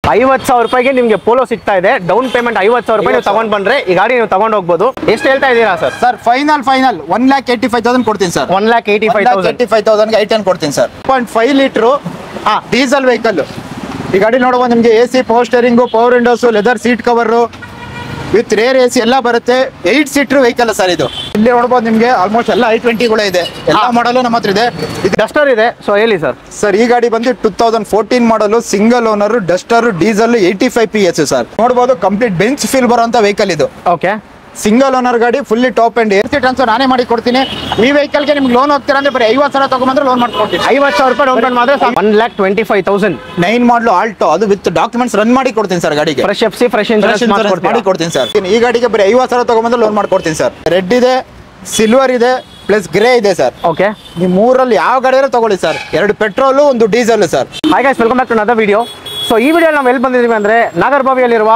50,000 ರೂಪಾಯಿಗೆ ನಿಮಗೆ ಪೋಲೋ ಸಿಗ್ತಾ ಇದೆ. ಡೌನ್ ಪೇಮೆಂಟ್ 50,000 ರೂಪಾಯಿ ನೀವು ತಗೊಂಡ್ ಬಂದ್ರೆ ಈ ಗಾಡಿ ನೀವು ತಗೊಂಡು ಹೋಗ್ಬೋದು. ಎಷ್ಟು ಹೇಳ್ತಾ ಇದ್ದೀರಾ ಸರ್? ಸರ್ ಫೈನಲ್ 1,85,000 ಕೊಡ್ತೀನಿ ಸರ್. 1,85,000 ಐಟನ್ ಕೊಡ್ತೀನಿ ಸರ್. 0.5 litre diesel vehicle. ಈ ಗಾಡಿ ನೋಡುವ ನಿಮಗೆ AC power steering, power windows, leather seat cover with rear AC ಎಲ್ಲ ಬರುತ್ತೆ. 8 ಸೀಟರ್ ವೆಹಿಕಲ್ ಸರ್ ಇದು. ಇಲ್ಲಿ ನೋಡಬಹುದು ನಿಮಗೆ ಆಲ್ಮೋಸ್ಟ್ ಎಲ್ಲ i20 ಇದೆ. ಎಲ್ಲ ಮಾಡಲು ನಮ್ಮ ಹತ್ರ ಇದೆ. ಡಸ್ಟರ್ ಇದೆ. ಸೊ ಹೇಳಿ ಸರ್. ಸರ್ ಈ ಗಾಡಿ ಬಂದು 2014 ಮಾಡಲು, single owner, Duster, diesel, 85 PS sir. ನೋಡಬಹುದು ಕಂಪ್ಲೀಟ್ ಬೆಂಚ್ ಫೀಲ್ ಬರುವಂತ ವೆಹಿಕಲ್ ಇದು. ಓಕೆ, ಸಿಂಗಲ್ ಓನರ್ ಗಾಡಿ, fully top and AC transfer ನಾನೇ ಮಾಡಿ ಕೊಡ್ತೀನಿ. ಈ ವೆಹಿಕಲ್ಗೆ ನಿಮ್ಗೆ ಲೋನ್ ಹೋಗ್ತೀರಾ ಅಂದ್ರೆ ಬರೀ 50,000 ತಗೊಂಡ್ರೆ ಲೋನ್ ಮಾಡ್ಕೊಡ್ತೀನಿ. 50,000 ರೂಪಾಯಿ ಡೌನ್ ಪೇಮೆಂಟ್ ಮಾಡಿದ್ರೆ 1,25,000. 9 ಮಾಡಲು ಆಲ್ಟೋ, ಅದು ವಿತ್ ಡಾಕ್ಯುಮೆಂಟ್ಸ್ ರನ್ ಮಾಡಿ ಕೊಡ್ತೀನಿ ಸರ್. ಗಾಡಿಗೆ ಫ್ರೆಶ್ FC ಫ್ರೆಶ್ ಇನ್ಶೂರೆನ್ಸ್ ಮಾಡಿ ಕೊಡ್ತೀನಿ ಸರ್. ಈ ಗಾಡಿಗೆ ಬರೀ 50,000 ತಗೊಂಡ್ರೆ ಲೋನ್ ಮಾಡ್ಕೊಡ್ತೀನಿ ಸರ್. ರೆಡ್ ಇದೆ, ಸಿಲ್ವರ್ ಇದೆ, ಪ್ಲಸ್ ಗ್ರೇ ಇದೆ ಸರ್. ಓಕೆ, ನೀವು ಮೂರಲ್ಲಿ ಯಾವ ಗಾಡಿಯಾರು ತಗೊಳ್ಳಿ sir. 2 petrol, 1 diesel sir. Hi guys, welcome back to another video. So ಈ ವಿಡಿಯೋ ನಾವು ಎಲ್ಲಿ ಬಂದಿದ್ದೀವಿ ಅಂದರೆ ನಾಗರಬಾವಿಯಲ್ಲಿರುವ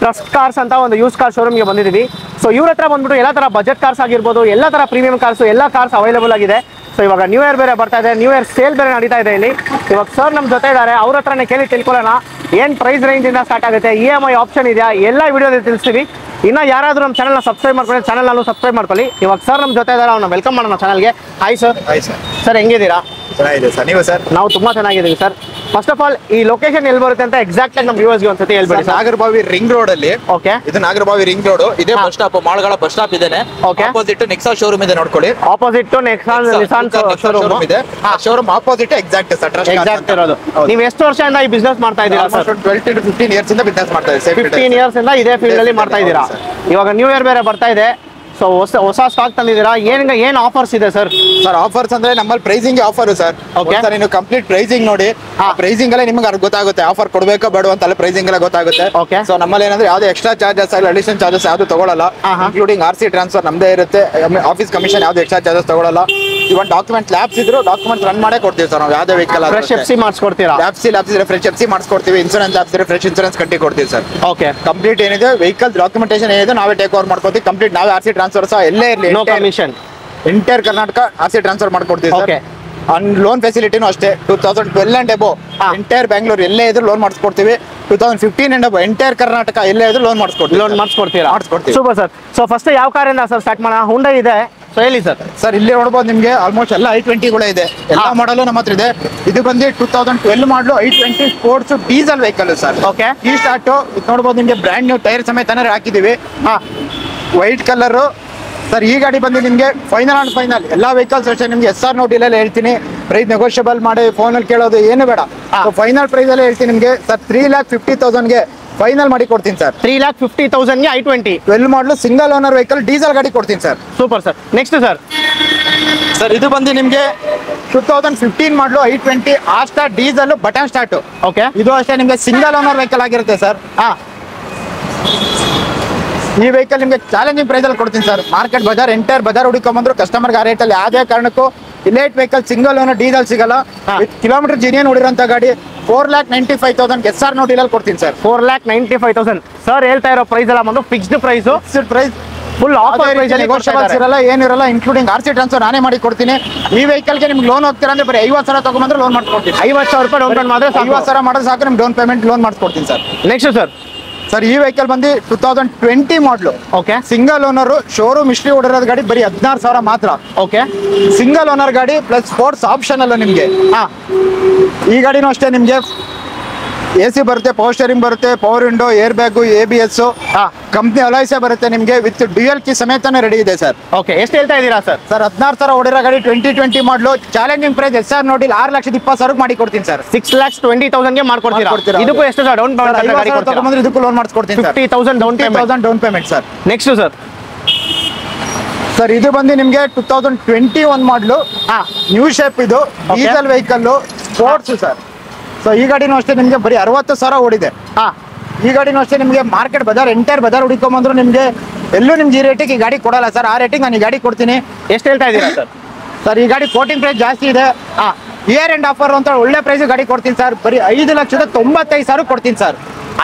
ಟ್ರಸ್ಟ್ ಕಾರ್ಸ್ ಅಂತ ಒಂದು ಯೂಸ್ ಕಾರ್ ಶೋರೂಮ್ಗೆ ಬಂದಿದ್ದೀವಿ. ಸೊ ಇವ್ರ ಹತ್ರ ಬಂದ್ಬಿಟ್ಟು ಎಲ್ಲ ಥರ ಬಜೆಟ್ ಕಾರ್ಸ್ ಆಗಿರ್ಬೋದು, ಎಲ್ಲ ಥರ ಪ್ರೀಮಿಯಂ ಕಾರ್ಸು, ಎಲ್ಲ ಕಾರ್ಸ್ ಅವೈಲೇಬಲ್ ಆಗಿದೆ. ಸೊ ಇವಾಗ ನ್ಯೂ ಇಯರ್ ಬೇರೆ ಬರ್ತಾ ಇದೆ, ನ್ಯೂ ಇಯರ್ ಸೇಲ್ ಬೇರೆ ನಡೀತಾ ಇದೆ ಇಲ್ಲಿ. ಇವಾಗ ಸರ್ ನಮ್ಮ ಜೊತೆ ಇದ್ದಾರೆ, ಅವ್ರ ಹತ್ರನೇ ಕೇಳಿ ತಿಳ್ಕೊಳ್ಳೋಣ ಏನು ಪ್ರೈಸ್ ರೇಂಜಿಂದ ಸ್ಟಾರ್ಟ್ ಆಗುತ್ತೆ, EMI ಆಪ್ಷನ್ ಇದೆಯಾ, ಎಲ್ಲ ವಿಡಿಯೋದಲ್ಲಿ ತಿಳಿಸ್ತೀವಿ. ಇನ್ನು ಯಾರಾದರೂ ನಮ್ಮ ಚಾನಲ್ನ ಸಬ್ಸ್ಕ್ರೈಬ್ ಮಾಡ್ಕೊಳ್ಳಿ, ಚಾನಲ್ನಲ್ಲೂ ಸಬ್ಸ್ಕ್ರೈಬ್ ಮಾಡ್ಕೊಳ್ಳಿ. ಇವಾಗ ಸರ್ ನಮ್ಮ ಜೊತೆ ಇದ್ದಾರೆ, ಅವ್ರನ್ನ ವೆಲ್ಕಮ್ ಮಾಡೋಣ ಚಾನಲ್ಗೆ. Hi sir. Hi sir. Sir ಹೆಂಗಿದ್ದೀರಾ? ಚೆನ್ನಾಗಿದೆ ಸರ್. ನೀವು ಸರ್? ನಾವು ತುಂಬಾ ಚೆನ್ನಾಗಿದ್ದೀವಿ ಸರ್. ಫಸ್ಟ್ ಆಫ್ ಆಲ್ ಈ ಲೊಕೇಶನ್ ಎಲ್ಲಿ ಬರುತ್ತೆ ಅಂತ ಎಕ್ಸಾಕ್ಟ್ ಆಗಿ ನಮ್ಮ ವ್ಯೂವರ್ಸ್ಗೆ ಒಂದ್ಸತಿ ಹೇಳ್ಬಿಡಿ. ನಾಗರಬಾವಿ ರಿಂಗ್ ರೋಡ್ ಅಲ್ಲಿ. ಓಕೆ, ಇದು ನಾಗರಬಾವಿ ರಿಂಗ್ ರೋಡ್. ಇದೇ ಬಸ್ ಸ್ಟಾಪ್, ಮಾಳ್ಗಳ ಬಸ್ ಸ್ಟಾಪ್ ಇದೆ. ಆಪೋಸಿಟ್ ನೆಕ್ಸಾ ಶೋರೂಮ್ ಇದೆ, ನೋಡ್ಕೊಳ್ಳಿ. ಆಪೋಸಿಟ್ ಟು ನಿಸಾನ್ ಶೋರೂಮ್ ಇದೆ. Showroom opposite exact sir. Exact ಇರೋದು. ನೀವು ಎಷ್ಟು ವರ್ಷದಿಂದ ಈ ಬಿಸ್ನೆಸ್ ಮಾಡ್ತಾ ಇದ್ದೀರಾ ಸರ್? 12 to 15 ಇಯರ್ಸ್ ಇಂದ ಬಿಸ್ನೆಸ್ ಮಾಡ್ತಾ ಇದ್ದೀವಿ. 15 ಇಯರ್ಸ್ ಇಂದ ಇದೇ ಫೀಲ್ಡ್ ಅಲ್ಲಿ ಮಾಡ್ತಾ ಇದ್ದೀರಾ. ಇವಾಗ ನ್ಯೂ ಇಯರ್ ಬೇರೆ ಬರ್ತಾ ಇದೆ, ಸೊ ಹೊಸ ಸ್ಟಾಕ್ ತಂದಿದ್ದೀರಾ. ಏನು ಆಫರ್ಸ್ ಇದೆ ಸರ್? ಸರ್ ಆಫರ್ಸ್ ಅಂದ್ರೆ ನಮ್ಮಲ್ಲಿ pricing offer sir. Okay sir, ನೀವು ಕಂಪ್ಲೀಟ್ ಪ್ರೈಸಿಂಗ್ ನೋಡಿ. ಪ್ರೈಸಿಂಗ್ ಎಲ್ಲ ನಿಮ್ಗೆ ಗೊತ್ತಾಗುತ್ತೆ, ಆಫರ್ ಕೊಡಬೇಕೋ ಬೇಡ ಅಂತ ಪ್ರೈಸಿಂಗ್ ಎಲ್ಲ ಗೊತ್ತಾಗುತ್ತೆ. ಓಕೆ, ಸೊ ನಮ್ಮಲ್ಲಿ ಏನಂದ್ರೆ ಯಾವ್ದು ಎಕ್ಸ್ಟ್ರಾ ಚಾರ್ಜಸ್ ಆಗಲಿ, ಅಡಿಷನ್ ಚಾರ್ಜಸ್ ಯಾವ್ದು ತಗೊಳ್ಳಲ್ಲ. ಇನ್ಕ್ಲೂಡಿಂಗ್ RC ಟ್ರಾನ್ಸ್ಫರ್ ನಮ್ದೇ ಇರುತ್ತೆ. ಆಫೀಸ್ ಕಮಿಷನ್ ಯಾವ್ದು ಎಕ್ಸ್ಟ್ರಾ ಚಾರ್ಜಸ್ ತಗೊಳ್ಳಲ್ಲ. ಇವನ್ ಡಾಕ್ಯುಮೆಂಟ್ ಲ್ಯಾಬ್ಸ್ ಇದ್ರು ಡಾಕ್ಯುಮೆಂಟ್ ರನ್ ಮಾಡೇ ಕೊಡ್ತೀವಿ ಸರ್. ನಾವು ಯಾವ್ದೇ ವೆಹಿಕಲ್ ಫ್ರೆಶ್ FC ಮಾಡಿಸ್ಕೊಡ್ತೀರಾ? ಲ್ಯಾಬ್ಸ್ ಇದ್ರೆ ಫ್ರೆಶ್ FC ಮಾಡಿಸ್ಕೊಡ್ತೀವಿ. ಇನ್ಸೂರೆನ್ಸ್ ಲ್ಯಾಬ್ಸ್ ಇದ್ರೆ ಫ್ರೆಶ್ ಇನ್ಸೂರೆನ್ಸ್ ಕಟ್ಟಿ ಕೊಡ್ತೀವಿ ಸರ್. ಓಕೆ, ಕಂಪ್ಲೀಟ್ ಏನಿದೆ ವೆಹಿಕಲ್ ಡಾಕ್ಯುಮೆಂಟೇಷನ್ ಏನಿದೆ ನಾವೇ ಟೇಕ್ ಓವರ್ ಮಾಡ್ಕೊತೀವಿ. ಕಂಪ್ಲೀಟ್ ನಾವೇ RC ಟ್ರಾನ್ಸ್ಫರ್ ಸಹ ಎಲ್ಲೇ ಇರಲಿ, no commission, entire Karnataka RC transfer ಮಾಡ್ಕೊಡ್ತೀವಿ. ಓಕೆ, ಅಂಡ್ ಲೋನ್ ಫೆಸಿಲಿಟಿನೂ ಅಷ್ಟೇ. 2012 ಅಂಡ್ ಎಬೋ ಎಂಟೈರ್ ಬ್ಯಾಂಗ್ಳೂರ್ ಎಲ್ಲೇ ಇದ್ರು ಲೋನ್ ಮಾಡಿಸ್ಕೊಡ್ತೀವಿ. 2015 ಅಂಡ್ ಎಬೋ ಎಂಟೈರ್ ಕರ್ನಾಟಕ ಎಲ್ಲೇ ಇದ್ರು ಲೋನ್ ಮಾಡಿಸ್ಕೊಡ್ತೀವಿ. ಲೋನ್ ಮಾಡಿಸ್ಕೊಡ್ತೀರಾ? ಮಾಡಿಸ್ಕೊಡ್ತೀವಿ. Super sir. ಸೊ ಫಸ್ಟ್ ಯಾವ ಕಾರಿಂದ ಸರ್ ಸ್ಟಾರ್ಟ್ ಮಾಡೋಣ? ಹುಂಡೈ ಇದೆ, ಸೊ ಹೇಳಿ ಸರ್. ಸರ್ ಇಲ್ಲಿ ನೋಡ್ಬೋದು ನಿಮಗೆ ಆಲ್ಮೋಸ್ಟ್ ಎಲ್ಲ i20 ಇದೆ. ಎಲ್ಲ ಮಾಡಲು ನಮ್ಮ ಹತ್ರ ಇದೆ. ಇದು ಬಂದು 2012 ಮಾಡಲು i20 sports diesel vehicle sir. Okay, ಈ ಸ್ಟಾರ್ಟ್ ಇದು ನೋಡ್ಬೋದು ನಿಮಗೆ ಬ್ರ್ಯಾಂಡ್ ನ್ಯೂ ಟೈರ್ ಸಮೇತನೇ ಹಾಕಿದೀವಿ. White colour sir. ಈ ಗಾಡಿ ಬಂದು ನಿಮಗೆ ಫೈನಲ್ ಅಂಡ್ ಫೈನಲ್ ಎಲ್ಲ ವೆಹಿಕಲ್ಸ್ ಅಷ್ಟೇ ನಿಮಗೆ SR ನೋಟಿಲಲ್ಲಿ ಹೇಳ್ತೀನಿ. ಪ್ರೈಸ್ ನೆಗೋಷಿಯಬಲ್ ಮಾಡಿ ಫೋನಲ್ಲಿ ಕೇಳೋದು ಏನು ಬೇಡ. ಫೈನಲ್ ಪ್ರೈಸ್ ಅಲ್ಲೇ ಹೇಳ್ತೀನಿ ನಿಮಗೆ ಸರ್. 3,50,000ಗೆ ಫೈನಲ್ ಮಾಡಿ ಕೊಡ್ತೀನಿ ಸರ್. 3,50,000ಗೆ i20 12 ಮಾಡಲು ಸಿಂಗಲ್ ಓನರ್ ವೆಹಿಕಲ್ ಡೀಸೆಲ್ ಗಾಡಿ ಕೊಡ್ತೀನಿ sir. Super sir. Next sir. Sir ಇದು ಬಂದು ನಿಮಗೆ 2015 ಮಾಡಲು i20 Asta diesel button start. Okay, ಇದು ಅಷ್ಟೇ ನಿಮಗೆ ಸಿಂಗಲ್ ಓನರ್ ವೆಹಿಕಲ್ ಆಗಿರುತ್ತೆ ಸರ್. ಈ ವೆಹಿಕಲ್ ನಿಮಗೆ ಚಾಲೆಂಜಿಂಗ್ ಪ್ರೈಸ್ ಅಲ್ಲಿ ಕೊಡ್ತೀನಿ ಸರ್. ಮಾರ್ಕೆಟ್ ಬಜಾರ್ ಎಂಟೈರ್ ಬಜಾರ್ ಹುಡುಕೊಂಡ್ಬಂದ್ರು ಕಸ್ಟಮರ್ಗೆ ಆ ರೇಟಲ್ಲಿ ಯಾವುದೇ ಕಾರಣಕ್ಕೂ ಇಲೇಟ್ ವೆಹಿಕಲ್ ಸಿಂಗಲ್ ಓನರ್ ಡೀಸೆಲ್ ಸಿಗಲ್ಲ. ಕಿಲೋಮೀಟರ್ ಜಿನಿಯನ್ ಹೊಡಿರೋಂಥ ಗಾಡಿ 4,95,000 SR ನೋಟಿಲಲ್ಲಿ ಕೊಡ್ತೀನಿ ಸರ್. 4,95,000 ಸರ್ ಹೇಳ್ತಾ ಇರೋ ಪ್ರೈಸ್ ಎಲ್ಲ ಬಂದು fixed price. Full offer price ಅಲ್ಲಿ ಇರಲ್ಲ, ಏನಿರಲ್ಲ. ಇನ್ಕ್ಲೂಡಿಂಗ್ RC ಟ್ರಾನ್ಸ್ಫರ್ ನಾನೇ ಮಾಡಿ ಕೊಡ್ತೀನಿ. ಈ ವೆಹಿಕಲ್ಗೆ ನಿಮ್ಗೆ ಲೋನ್ ಹೋಗ್ತೀರಾ ಅಂದ್ರೆ ಬರೀ 50,000 ತಗೊಂಡ್ರೆ ಲೋನ್ ಮಾಡ್ಕೊಡ್ತೀನಿ. 50,000 ರೂಪಾಯಿ ಡೌನ್ ಪೇಮೆಂಟ್ ಮಾಡಿದ್ರೆ 50,000 ಮಾಡೋದು ಸಾಕು. ನಿಮ್ಗೆ ಡೌನ್ ಪೇಮೆಂಟ್ ಲೋನ್ ಮಾಡ್ಕೊಡ್ತೀನಿ ಸರ್. Next sir. ಸರ್ ಈ ವೆಹಿಕಲ್ ಬಂದು 2020 ಮಾಡಲು. Okay, single owner, showroom history ಹೊಡಿರೋದು ಗಾಡಿ ಬರೀ 16,000 ಮಾತ್ರ. ಓಕೆ, ಸಿಂಗಲ್ ಓನರ್ ಗಾಡಿ ಪ್ಲಸ್ ಸ್ಪೋರ್ಟ್ಸ್ ಆಪ್ಷನ್ ಅಲ್ಲ ನಿಮಗೆ. ಈ ಗಾಡಿನೂ ಅಷ್ಟೇ ನಿಮಗೆ AC ಬರುತ್ತೆ, ಪವರ್ ಸ್ಟೇರಿಂಗ್ ಬರುತ್ತೆ, power window, air bag, ABS, company ಅಲಾಯ್ಸೇ ಬರುತ್ತೆ ನಿಮಗೆ. ವಿತ್ ಡ್ಯುಯಲ್ ಕೀ ಸಮೇತನೇ ರೆಡಿ ಇದೆ ಸರ್. ಓಕೆ, ಎಷ್ಟು ಹೇಳ್ತಾ ಇದ್ದೀರಾ ಸರ್? ಸರ್ 16,000 ಹೊಡಿರೋ ಗಾಡಿ 2020 ಮಾಡಲು ಚಾಲೆಂಜಿಂಗ್ ಪ್ರೈಸ್ SR ನೋಡಿ 6,20,000 ಮಾಡಿ ಕೊಡ್ತೀನಿ ಸರ್. 6,20,000ಗೆ ಮಾಡ್ಕೊಡ್ತೀರಾ? ಇದಕ್ಕೂ ಎಷ್ಟು ಸರ್ ಡೌನ್ ಪೇಮೆಂಟ್ ತಗೊಂಡ್ರೆ ಇದಕ್ಕೂ ಲೋನ್ ಮಾಡಿಸ್ಕೊಡ್ತೀನಿ sir. 50,000 down payment sir. Next sir. Sir ಇದು ಬಂದು ನಿಮಗೆ 2021 ಮಾಡಲು ನ್ಯೂ ಶೇಪ್. ಇದು diesel vehicle sports sir. So ಈ ಗಾಡಿನೂ ಅಷ್ಟೇ ನಿಮಗೆ ಬರೀ 60,000 ಓಡಿದೆ. ಈ ಗಾಡಿನೂ ಅಷ್ಟೇ ನಿಮಗೆ ಮಾರ್ಕೆಟ್ ಬಜಾರ್ ಎಂಟೈರ್ ಬಜಾರ್ ಹುಡುಕೊಂಬಂದ್ರು ನಿಮಗೆ ಎಲ್ಲೂ ನಿಮ್ಗೆ ಈ ರೇಟಿಗೆ ಈ ಗಾಡಿ ಕೊಡಲ್ಲ ಸರ್. ಆ ರೇಟಿಗೆ ನಾನು ಈ ಗಾಡಿ ಕೊಡ್ತೀನಿ. ಎಷ್ಟು ಹೇಳ್ತಾ ಇದ್ದೀರಾ ಸರ್? ಸರ್ ಈ ಗಾಡಿ ಕೋಟಿಂಗ್ ಪ್ರೈಸ್ ಜಾಸ್ತಿ ಇದೆ. ಇಯರ್ ಎಂಡ್ ಆಫರ್ ಅಂತ ಒಳ್ಳೆ ಪ್ರೈಸ್ ಗಾಡಿ ಕೊಡ್ತೀನಿ ಸರ್. ಬರೀ 5,95,000 ಕೊಡ್ತೀನಿ ಸರ್.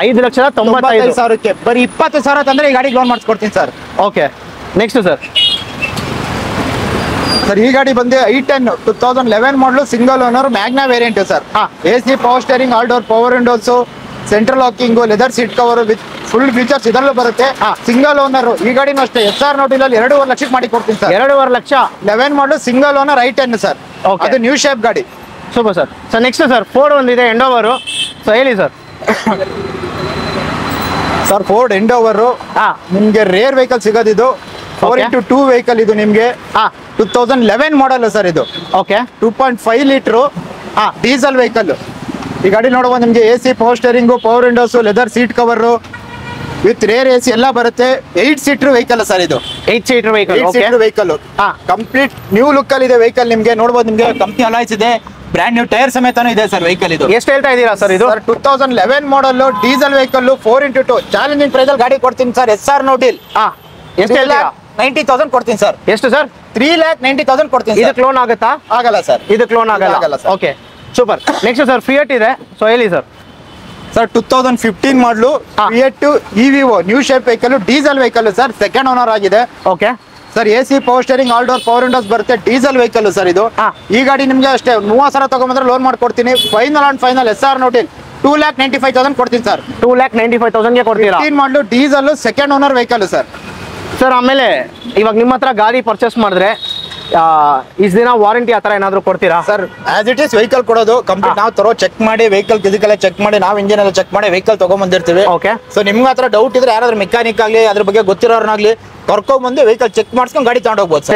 5,95,000ಕ್ಕೆ ಬರೀ 20,000 ತಂದ್ರೆ ಈ ಗಾಡಿ ಲೋನ್ ಮಾಡಿಸ್ಕೊಡ್ತೀನಿ sir. Okay, next sir. Sir ಈ ಗಾಡಿ ಬಂದು i10 2011 ಮಾಡಲು single owner Magna variant sir. AC power steering, all door power windows, central locking, leather seat cover with full features ಇದರಲ್ಲೂ ಬರುತ್ತೆ. ಸಿಂಗಲ್ ಓನರ್ ಈ ಗಾಡಿನೂ ಅಷ್ಟೇ SR ನೋಟಿನಲ್ಲಿ 2.5 ಲಕ್ಷಕ್ಕೆ ಮಾಡಿ ಕೊಡ್ತೀನಿ sir. 2.5 lakh 11 model single owner I10 sir. Okay. ಅದು ನ್ಯೂ ಶೇಪ್ ಗಾಡಿ. Super sir. Sir next sir Ford ಒಂದಿದೆ ಎಂಡೋವರು. ಸೊ ಹೇಳಿ ಸರ್. ಸರ್ ಫೋರ್ಡ್ ಎಂಡೋವರು ನಿಮ್ಗೆ ರೇರ್ ವೆಹಿಕಲ್ ಸಿಗೋದಿದು. 4x2 ವೆಹಿಕಲ್ ಇದು ನಿಮ್ಗೆ 2011 ಮಾಡಲ್ ಸರ್ ಇದು. ಓಕೆ. 2.5 litre diesel vehicle. ಈ ಗಾಡಿ ನೋಡುವ ನಿಮ್ಗೆ AC power steering, power windows, leather seat cover with rear AC ಎಲ್ಲ ಬರುತ್ತೆ. 8 ಸೀಟರ್ ವೆಹಿಕಲ್ ಸರ್ ಇದು. 8 seater vehicle. 8 seater vehicle complete new look ಅಲ್ಲಿ ಇದೆ ವೆಹಿಕಲ್. ನಿಮ್ಗೆ ನೋಡಬಹುದು, ನಿಮ್ಗೆ ಕಂಪ್ನಿ ಅಲಾಯ್ಸ್ ಇದೆ, ಬ್ರ್ಯಾಂಡ್ ನ್ಯೂ ಟೈರ್ ಸಮೇತನೂ ಇದೆ ಸರ್ ವೆಹಿಕಲ್ ಇದು. ಎಷ್ಟು ಹೇಳ್ತಾ ಇದ್ದೀರಾ ಸರ್ ಇದು? 2011 model diesel vehicle 4x2 challenging price ಅಲ್ಲಿ ಗಾಡಿ ಕೊಡ್ತೀನಿ ಸರ್. SR ನೋಟಿಲ್ ಎಷ್ಟು ಹೇಳ್ತೀರಾ? 90,000 ಕೊಡ್ತೀನಿ ಸರ್. ಎಷ್ಟು ಸರ್? 3,90,000 ಕೊಡ್ತೀನಿ. ಇದಕ್ಕೆ ಲೋನ್ ಆಗುತ್ತಾ? ಆಗಲ್ಲ ಸರ್, ಇದಕ್ಕೆ ಲೋನ್ ಆಗಲ್ಲ. Okay super. Next sir Fiat ಇದೆ. ಸೊ ಹೇಳಿ ಸರ್. ಸರ್ 2015 ಮಾಡಲು Fiat EVO new shape vehicle, diesel vehicle sir, second owner ಆಗಿದೆ. Okay sir AC power steering, all door power windows ಬರುತ್ತೆ, ಡೀಸೆಲ್ ವೆಹಿಕಲ್ ಸರ್ ಇದು. ಈ ಗಾಡಿ ನಿಮ್ಗೆ ಅಷ್ಟೇ 30,000 ತಗೊಂಡ್ಬಂದ್ರೆ ಲೋನ್ ಮಾಡ್ಕೊಡ್ತೀನಿ. ಫೈನಲ್ SR ನೋಟಿಲ್ 2,95,000 ಕೊಡ್ತೀನಿ ಸರ್. 2,95,000ಗೆ ಕೊಡ್ತೀರಾ? 15 ಮಾಡಲು diesel, second owner vehicle sir. Sir ಆಮೇಲೆ ಇವಾಗ ನಿಮ್ಮ ಹತ್ರ ಗಾಡಿ ಪರ್ಚೇಸ್ ಮಾಡಿದ್ರೆ ಇಷ್ಟು ದಿನ ವಾರಂಟಿ ಆ ಥರ ಏನಾದರೂ ಕೊಡ್ತೀರಾ? Sir as it is vehicle ಕೊಡೋದು ಕಂಪ್ಲೀಟ್ ನಾವು ತರೋ ಚೆಕ್ ಮಾಡಿ, ವೆಹಿಕಲ್ ಫಿಸಿಕಲ್ ಚೆಕ್ ಮಾಡಿ, ನಾವು ಇಂಜಿನ್ ಎಲ್ಲ ಚೆಕ್ ಮಾಡಿ ವೆಹಿಕಲ್ ತಗೊಂಡ್ಬಂದಿರ್ತೀವಿ. ಓಕೆ. ಸೊ ನಿಮ್ಗೆ ಹತ್ರ ಡೌಟ್ ಇದ್ರೆ ಯಾರಾದ್ರೂ ಮೆಕ್ಯಾನಿಕ್ ಆಗಲಿ ಅದ್ರ ಬಗ್ಗೆ ಗೊತ್ತಿರೋರ್ನಾಗ್ಲಿ ಕರ್ಕೊಂಡ್ಬಂದು ವೆಹಿಕಲ್ ಚೆಕ್ ಮಾಡ್ಸ್ಕೊಂಡು ಗಾಡಿ ತಗೊಂಡು ಹೋಗ್ಬೋದು ಸರ್.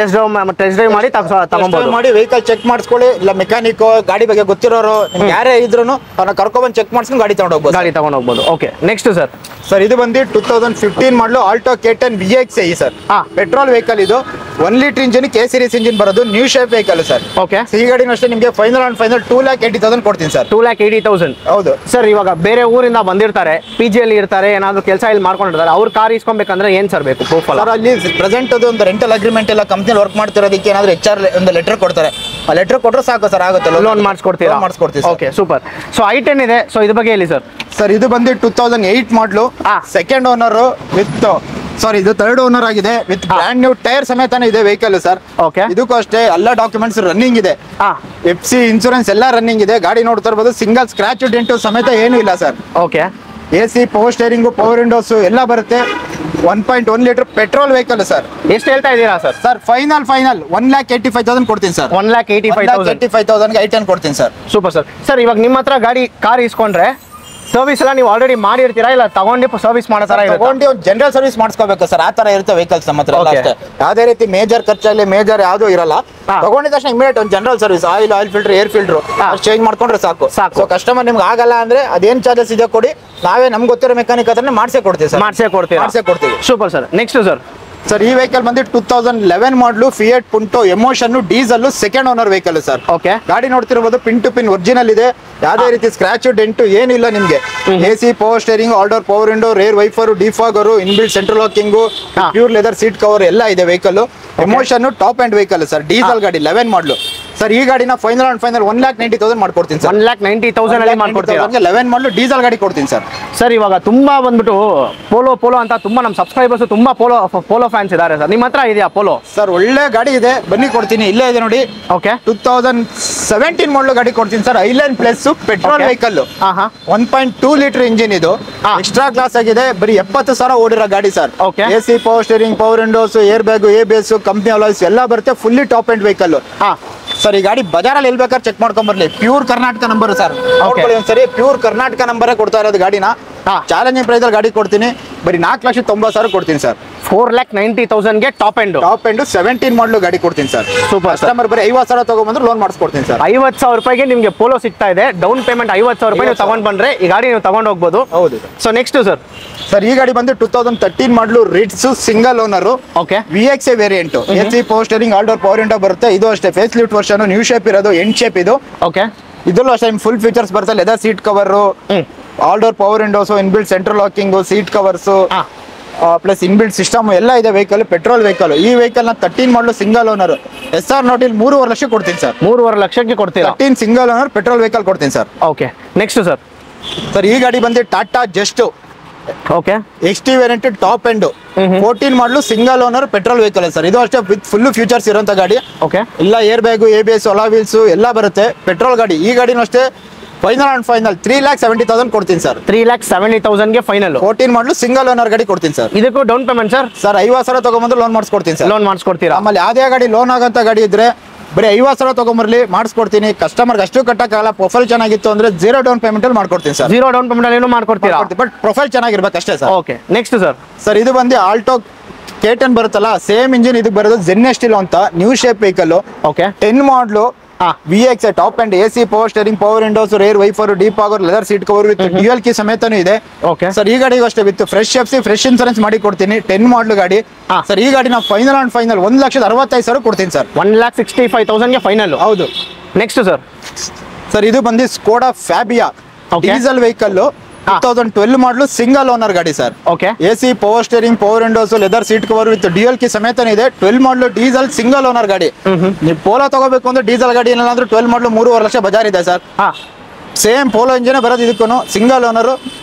ಟೆಸ್ಟ್ ಡ್ರೈವ್ ಮಾಡಿ ತಗೊಂಡ್ಬೋದು. ಮಾಡಿ ವೆಹಿಕಲ್ ಚೆಕ್ ಮಾಡಿಸ್ಕೊಳ್ಳಿ. ಇಲ್ಲ ಮೆಕ್ಯಾನಿಕ್ ಗಾಡಿ ಬಗ್ಗೆ ಗೊತ್ತಿರೋರು ನಿಮ್ಗೆ ಯಾರೇ ಇದ್ರು ಅವ್ರನ್ನ ಕರ್ಕೊಂಡ್ಬಂದು ಚೆಕ್ ಮಾಡ್ಸ್ಕೊಂಡು ಗಾಡಿ ತಗೊಂಡು ಹೋಗ್ಬೋದು. Okay next sir. ಸರ್ ಇದು ಬಂದು 2015 ಮಾಡಲು Alto K10 VXi sir. Petrol vehicle ಇದು. 1 litre engine, K series engine ಬರೋದು, new shape vehicle sir. Okay. ಈ ಗಾಡಿನ ಅಷ್ಟೇ ನಿಮಗೆ ಫೈನಲ್ 2,80,000 ಕೊಡ್ತೀನಿ ಸರ್. 2,80,000. ಹೌದು ಸರ್. ಇವಾಗ ಬೇರೆ ಊರಿಂದ ಬಂದಿರ್ತಾರೆ, PG ಅಲ್ಲಿ ಇರ್ತಾರೆ, ಏನಾದ್ರು ಕೆಲಸ ಇಲ್ಲಿ ಮಾಡ್ಕೊಂಡಿರ್ತಾರೆ, ಅವ್ರ ಕಾರ್ ಇಸ್ಕೊಬೇಕಂದ್ರೆ ಏನ್ ಸರ್ ಬೇಕು ಪ್ರೂಫ್? ಸರ್ ಅಲ್ಲಿ ಪ್ರೆಸೆಂಟ್ ಅದು ಒಂದು ರೆಂಟಲ್ ಅಗ್ರಿಮೆಂಟ್ ಎಲ್ಲ ಕಂಪ್ನಿ ವರ್ಕ್ ಮಾಡ್ತಿರೋದಕ್ಕೆ ಏನಾದ್ರು HR ಒಂದು ಲೆಟರ್ ಕೊಡ್ತಾರೆ. ಆ ಲೆಟರ್ ಕೊಟ್ಟರೆ ಸಾಕು ಸರ್, ಆಗುತ್ತೆ. ಲೋನ್ ಮಾಡಿಸ್ಕೊಡ್ತೀರಾ? ಮಾಡಿಸ್ಕೊಡ್ತೀವಿ. Okay super. ಸೊ I10 ಇದೆ. ಸೊ ಇದ್ರ ಬಗ್ಗೆ ಹೇಳಿ ಸರ್. ಸರ್ ಇದು ಬಂದು 2008 ಮಾಡಲು, ಸೆಕೆಂಡ್ ಓನರ್ ವಿತ್ ಸಾರಿ ಇದು ಥರ್ಡ್ ಓನರ್ ಆಗಿದೆ, ವಿತ್ ಬ್ರ್ಯಾಂಡ್ ನ್ಯೂ ಟೈರ್ ಸಮೇತನೇ ಇದೆ ವೆಹಿಕಲ್ ಸರ್. ಓಕೆ. ಇದಕ್ಕೂ ಅಷ್ಟೇ ಎಲ್ಲ ಡಾಕ್ಯುಮೆಂಟ್ಸ್ ರನ್ನಿಂಗ್ ಇದೆ. FC ಇನ್ಸೂರೆನ್ಸ್ ಎಲ್ಲ ರನ್ನಿಂಗ್ ಇದೆ. ಗಾಡಿ ನೋಡ್ತಾ ಇರ್ಬೋದು, ಸಿಂಗಲ್ ಸ್ಕ್ರಾಚ್ ಡೆಂಟು ಸಮೇತ ಏನೂ ಇಲ್ಲ sir. Okay. AC power steering, power Windows ಎಲ್ಲ ಬರುತ್ತೆ. 1.1 ಲೀಟರ್ ಪೆಟ್ರೋಲ್ ವೆಹಿಕಲ್ ಸರ್. ಎಷ್ಟು ಹೇಳ್ತಾ ಇದ್ದೀರಾ ಸರ್? ಸರ್ ಫೈನಲ್ 1,85,000 ಕೊಡ್ತೀನಿ ಸರ್. 1,85,000 I10 ಕೊಡ್ತೀನಿ ಸರ್. Super sir. ಸರ್ ಇವಾಗ ನಿಮ್ಮ ಹತ್ರ ಕಾರ್ ಇಸ್ಕೊಂಡ್ರೆ ಸರ್ವಿಸ್ ಎಲ್ಲ ನೀವು ಆಲ್ರೆಡಿ ಮಾಡಿರ್ತೀರಾ, ಇಲ್ಲ ತಗೊಂಡು ಸರ್ವಿಸ್ ಮಾಡೋ ತರ ಇರುತ್ತೆ? ತಗೊಂಡು ಒಂದು ಜನರಲ್ ಸರ್ವಿಸ್ ಮಾಡಿಸ್ಕೋಬೇಕು ಸರ್, ಆ ತರ ಇರುತ್ತೆ ವೆಹಿಕಲ್ಸ್ ನಮ್ಮ ಹತ್ರ. ಅಷ್ಟೇ, ಯಾವುದೇ ರೀತಿ ಮೇಜರ್ ಖರ್ಚಾಗಲಿ ಮೇಜರ್ ಯಾವ್ದು ಇರಲ್ಲ. ತಗೊಂಡಿದ ತಕ್ಷಣ ಇಮಿಡಿಯೇಟ್ ಒಂದು general service, oil filter, air filter change ಮಾಡ್ಕೊಂಡ್ರೆ ಸಾಕು. ಸೊ ಕಸ್ಟಮರ್ ನಿಮ್ಗೆ ಆಗಲ್ಲ ಅಂದ್ರೆ ಅದೇನ್ ಚಾರ್ಜಸ್ ಇದೆ ಕೊಡಿ, ನಾವೇ ನಮ್ಗೆ ಗೊತ್ತಿರೋ ಮೆಕ್ಯಾನಿಕ್ ಹತ್ರನೇ ಮಾಡಿಸೇ ಕೊಡ್ತೀವಿ ಸರ್. ಮಾಡಿಸೇ ಕೊಡ್ತೀವಿ. Super sir. Next sir. Sir ಈ ವೆಹಿಕಲ್ ಬಂದು 2011 ಮಾಡಲು fiat ಪುಂಟೋ emotion diesel, second owner vehicle sir. Okay. ಗಾಡಿ ನೋಡ್ತಿರ್ಬೋದು, ಪಿನ್ ಟು ಪಿನ್ ಒರಿಜಿನಲ್ ಇದೆ. ಯಾವುದೇ ರೀತಿ ಸ್ಕ್ರಾಚ್ ಡೆಂಟು ಏನಿಲ್ಲ ನಿಮ್ಗೆ. AC power steering, all door power window, rear wiper, defogger, inbuilt central locking, pure leather seat cover ಎಲ್ಲ ಇದೆ vehicle. Emotion top and vehicle sir, diesel ಗಾಡಿ 11 ಮಾಡಲು ಸರ್. ಈ ಗಾಡಿನ ಫೈನಲ್ 1,90,000 ಮಾಡ್ಕೊಡ್ತೀನಿ ಸರ್. 1,90,000 ಅಲ್ಲಿ ಮಾಡ್ಕೊಡ್ತೀನಿ. 11 ಮಾಡಲು ಡೀಸೆಲ್ ಗಾಡಿ ಕೊಡ್ತೀನಿ ಸರ್. ಸರ್ ಇವಾಗ ತುಂಬಾ ಬಂದ್ಬಿಟ್ಟು ಪೋಲೋ ಅಂತ ತುಂಬಾ ನಮ್ಮ ಸಬ್ಸ್ಕ್ರೈಬರ್ಸ್ ತುಂಬಾ ಪೋಲೋ ಫ್ಯಾನ್ಸ್ ಇದ್ದಾರೆ ಸರ್. ನಿಮ್ಮ ಹತ್ರ ಇದೆಯಾ ಪೋಲೋ? ಸರ್ ಒಳ್ಳೆ ಗಾಡಿ ಇದೆ, ಬನ್ನಿ ಕೊಡ್ತೀನಿ. ಇಲ್ಲೇ ಇದೆ ನೋಡಿ. ಓಕೆ. 2017 ಮಾಡಲು ಗಾಡಿ ಕೊಡ್ತೀನಿ sir. Island plus petrol vehicle, 1.2 litre engine ಇದು. ಎಕ್ಸ್ಟ್ರಾ ಕ್ಲಾಸ್ ಆಗಿದೆ. ಬರೀ 70,000 ಓಡಿರೋ ಗಾಡಿ sir. AC power steering, power Windows, air bag, ABS, company alloys ಎಲ್ಲ ಬರುತ್ತೆ. Fully top and vehicle sir. ಈ ಗಾಡಿ ಬಜಾರಲ್ಲಿ ಎಲ್ಲಿ ಬೇಕಾದ್ರೆ ಚೆಕ್ ಮಾಡ್ಕೊಂಡ್ ಬರ್ಲಿ. Pure Karnataka number sir. ಒಂದ್ಸರಿ ಪ್ಯೂರ್ ಕರ್ನಾಟಕ ನಂಬರ್ ಕೊಡ್ತಾ ಇರೋದು ಗಾಡಿನ. ಚಾಲೆಂಜಿಂಗ್ ಪ್ರೈಸ್ ಅಲ್ಲಿ ಗಾಡಿ ಕೊಡ್ತೀನಿ. ಬರೀ 4,90,000 ಕೊಡ್ತೀನಿ ಸರ್. 4,90,000ಗೆ ಟಾಪ್ ಎಂಡ್ 17 ಮಾಡಲು ಗಾಡಿ ಕೊಡ್ತೀನಿ ಸರ್. ಸೂಪರ್. ಕಸ್ಟಮರ್ ಬರೀ 50,000 ತಗೊಂಡ್ಬಂದ್ರೆ ಲೋನ್ ಮಾಡಿಸ್ಕೊಡ್ತೀನಿ ಸರ್. 50,000 ರೂಪಾಯಿಗೆ ನಿಮಗೆ ಪೋಲೋ ಸಿಗ್ತಾ ಇದೆ. ಡೌನ್ ಪೇಮೆಂಟ್ 50,000 ರೂಪಾಯಿ ನೀವು ತಗೊಂಡ್ ಬಂದ್ರೆ ಈ ಗಾಡಿ ನೀವು ತಗೊಂಡು ಹೋಗ್ಬೋದು. ಹೌದು. So next sir. ಸರ್ ಈ ಗಾಡಿ ಬಂದು 2013 model Ritz, single owner. Okay. VXi variant, AC power steering, all door power window ಬರುತ್ತೆ. ಇದು ಅಷ್ಟೇ face lift version, new shape ಇರೋದು, ಎಂಡ್ ಶೇಪ್ ಇದು. ಓಕೆ. ಇದರಲ್ಲೂ ಅಷ್ಟೇ ಫುಲ್ ಫೀಚರ್ಸ್ ಬರುತ್ತೆ. Leather seat cover, all door power windows, inbuilt central locking, seat covers plus inbuilt system ಎಲ್ಲ ಇದೆ ವೆಹಿಕಲ್. Petrol vehicle. ಈ ವೆಹಿಕಲ್ ನ 13 ಮಾಡಲು ಸಿಂಗಲ್ ಓನರ್. SR ನೋಟಿಲ್ 3.5 ಲಕ್ಷ ಕೊಡ್ತೀನಿ ಸರ್. 3.5 ಲಕ್ಷಕ್ಕೆ ಕೊಡ್ತೀರಾ? 13 ಸಿಂಗಲ್ ಓನರ್ ಪೆಟ್ರೋಲ್ ವೆಹಿಕಲ್ ಕೊಡ್ತೀನಿ sir. Okay. Next sir. Sir ಈ ಗಾಡಿ ಬಂದು Tata just. Okay. XT variant top end, 14 ಮಾಡಲು single owner petrol vehicle sir. ಇದು ಅಷ್ಟೇ ವಿತ್ ಫುಲ್ ಫ್ಯೂಚರ್ಸ್ ಇರೋಂಥ ಗಾಡಿ. ಓಕೆ. ಇಲ್ಲ ಏರ್ ಬ್ಯಾಗು, ABS, ಅಲಾ ವೀಲ್ಸ್ ಎಲ್ಲ ಬರುತ್ತೆ. ಪೆಟ್ರೋಲ್ ಗಾಡಿ. ಈ ಗಾಡಿನೂ ಅಷ್ಟೇ ಫೈನಲ್ ಅಂಡ್ ಫೈನಲ್ 3,70,000 ಕೊಡ್ತೀನಿ ಸರ್. 3,70,000 ಫೈನಲ್. 14 ಮಾಡಲು ಸಿಂಗಲ್ ಓನರ್ ಗಾಡಿ ಕೊಡ್ತೀನಿ ಸರ್. ಇದಕ್ಕೂ ಡೌನ್ ಪೇಮೆಂಟ್ ಸರ್ 50,000 ತಗೊಂಡ್ಬಂದ್ರೆ ಲೋನ್ ಮಾಡಿಸ್ಕೊಡ್ತೀನಿ ಸರ್. ಲೋನ್ ಮಾಡಿಸ್ಕೊಡ್ತೀರಾ? ಆಮೇಲೆ ಯಾವುದೇ ಗಾಡಿ ಲೋನ್ ಆಗಂತ ಗಾಡಿ ಇದ್ರೆ ಬರೀ 50,000 ತಗೊಂಬರ್ಲಿ ಮಾಡಿಸ್ಕೊಡ್ತೀನಿ. ಕಸ್ಟಮರ್ಗೆ ಅಷ್ಟು ಕಟ್ಟಕ್ಕಾಗಲ್ಲ, ಪ್ರೊಫೈಲ್ ಚೆನ್ನಾಗಿತ್ತು ಅಂದ್ರೆ 0 ಡೌನ್ ಪೇಮೆಂಟ್ ಅಲ್ಲಿ ಮಾಡ್ಕೊಡ್ತೀನಿ ಸರ್. 0 ಡೌನ್ ಪೇಮೆಂಟ್ ಅಲ್ಲಿ ಮಾಡ್ಕೊಡ್ತೀರಾ? ಬಟ್ ಪ್ರೊಫೈಲ್ ಚೆನ್ನಾಗಿರ್ಬೇಕು ಅಷ್ಟೇ ಸರ್. ಓಕೆ, ನೆಕ್ಸ್ಟ್ ಸರ್ ಇದು ಬಂದು ಆಲ್ಟೋ K10 ಬರುತ್ತಲ್ಲ, ಸೇಮ್ ಇಂಜಿನ್ ಇದಕ್ಕೆ ಬರೋದು ZEN ಸ್ಟೀಲ್ ಅಂತ ನ್ಯೂ ಶೇಪ್ ವೆಹಿಕಲ್. ಓಕೆ, 10 ಮಾಡಲು VX top and AC power steering, power windows, rear wiper, defogger, leather seat cover with dual key ಸಮೇತನೂ ಇದೆ. ಓಕೆ ಸರ್ ಈ ಗಾಡಿಗೂ ಅಷ್ಟೇ with fresh FC fresh insurance ಮಾಡಿ ಕೊಡ್ತೀನಿ. 10 ಮಾಡಲು ಗಾಡಿ ಸರ್. ಈ ಗಾಡಿ ನಾವು ಫೈನಲ್ ಅಂಡ್ ಫೈನಲ್ 1,65,000 ಕೊಡ್ತೀನಿ ಸರ್. 1,65,000 ಫೈನಲ್. ಹೌದು. ನೆಕ್ಸ್ಟ್ ಸರ್ ಇದು ಬಂದು ಸ್ಕೋಡಾ ಫ್ಯಾಬಿಯಾ ಡೀಸೆಲ್ ವೆಹಿಕಲ್ 2012 ಮಾಡಲು ಸಿಂಗಲ್ ಓನರ್ ಗಾಡಿ sir. Okay, AC power steering, power windows, leather seat cover with dual key ಸಮೇತನೇ ಇದೆ. 12 ಮಾಡಲು ಡೀಸೆಲ್ ಸಿಂಗಲ್ ಓನರ್ ಗಾಡಿ. ನೀವು ಪೋಲೋ ತಗೋಬೇಕು ಅಂದ್ರೆ ಡೀಸೆಲ್ ಗಾಡಿ ಏನಾದ್ರು 12 ಮಾಡಲು 3.5 ಲಕ್ಷ ಬಜಾರ್ ಇದೆ ಸರ್. ಸೇಮ್ ಪೋಲೋ ಇಂಜಿನ್ ಬರೋದು ಇದಕ್ಕೂ. Single owner